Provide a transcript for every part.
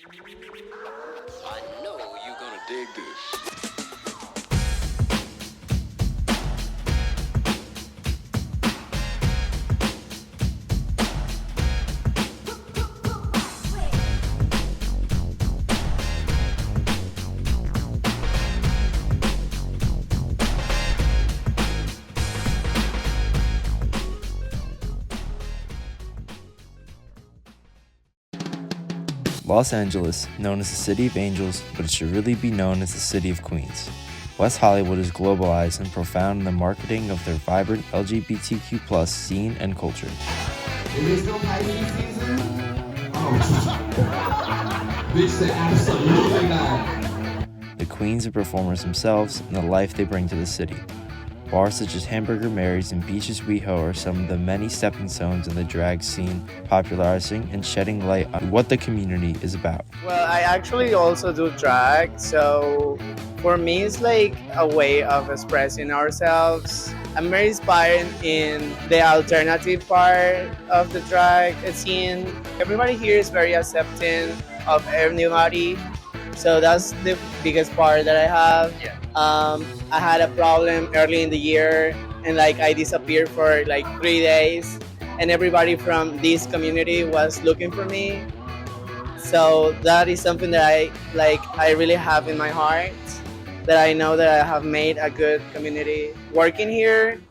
I know you're gonna dig this. Los Angeles, known as the City of Angels, but it should really be known as the City of Queens. West Hollywood is globalized and profound in the marketing of their vibrant LGBTQ+ scene and culture. It is no Pisces season? Oh, bitch said absolutely not. The queens are performers themselves and the life they bring to the city. Bars such as Hamburger Marys and Beach's WeHo are some of the many stepping stones in the drag scene, popularizing and shedding light on what the community is about. Well, I actually also do drag, so for me it's like a way of expressing ourselves. I'm very inspired in the alternative part of the drag scene. Everybody here is very accepting of everybody, so that's the biggest part that I have. I had a problem early in the year and I disappeared for 3 days and everybody from this community was looking for me. So that is something that I really have in my heart, that I know that I have made a good community working here.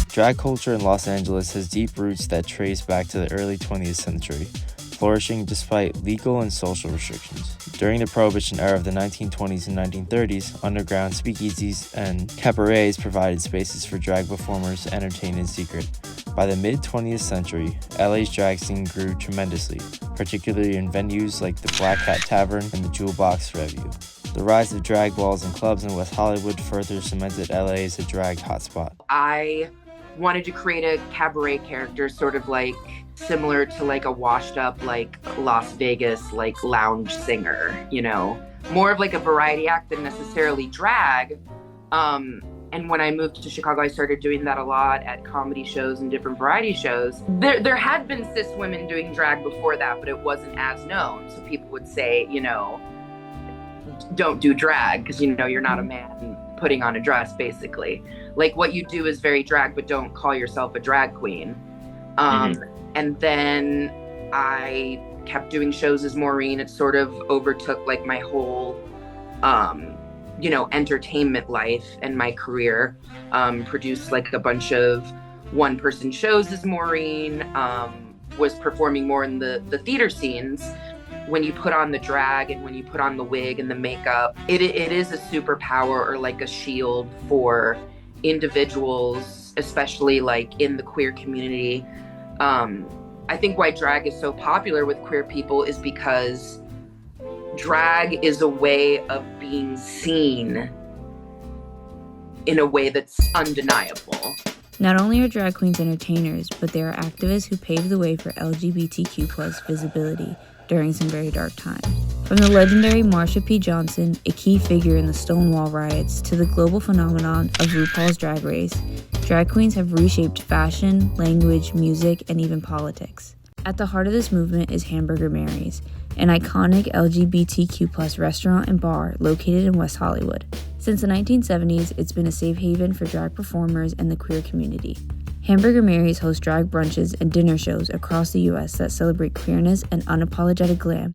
Drag culture in Los Angeles has deep roots that trace back to the early 20th century, flourishing despite legal and social restrictions. During the Prohibition era of the 1920s and 1930s, underground speakeasies and cabarets provided spaces for drag performers to entertain in secret. By the mid-20th century, LA's drag scene grew tremendously, particularly in venues like the Black Cat Tavern and the Jewel Box Revue. The rise of drag balls and clubs in West Hollywood further cemented LA as a drag hotspot. I wanted to create a cabaret character sort of similar to a washed up Las Vegas lounge singer, more of a variety act than necessarily drag. And when I moved to Chicago, I started doing that a lot at comedy shows and different variety shows. There had been cis women doing drag before that, but it wasn't as known. So people would say, don't do drag because you're not a man putting on a dress, basically. What you do is very drag, but don't call yourself a drag queen. And then I kept doing shows as Maureen. It sort of overtook my whole, entertainment life and my career. Produced a bunch of one-person shows as Maureen. Was performing more in the theater scenes. When you put on the drag and when you put on the wig and the makeup, it is a superpower or a shield for individuals, especially in the queer community. I think why drag is so popular with queer people is because drag is a way of being seen in a way that's undeniable. Not only are drag queens entertainers, but they are activists who paved the way for LGBTQ+ visibility during some very dark times. From the legendary Marsha P. Johnson, a key figure in the Stonewall riots, to the global phenomenon of RuPaul's Drag Race, drag queens have reshaped fashion, language, music, and even politics. At the heart of this movement is Hamburger Marys, an iconic LGBTQ+ restaurant and bar located in West Hollywood. Since the 1970s, it's been a safe haven for drag performers and the queer community. Hamburger Marys hosts drag brunches and dinner shows across the U.S. that celebrate queerness and unapologetic glam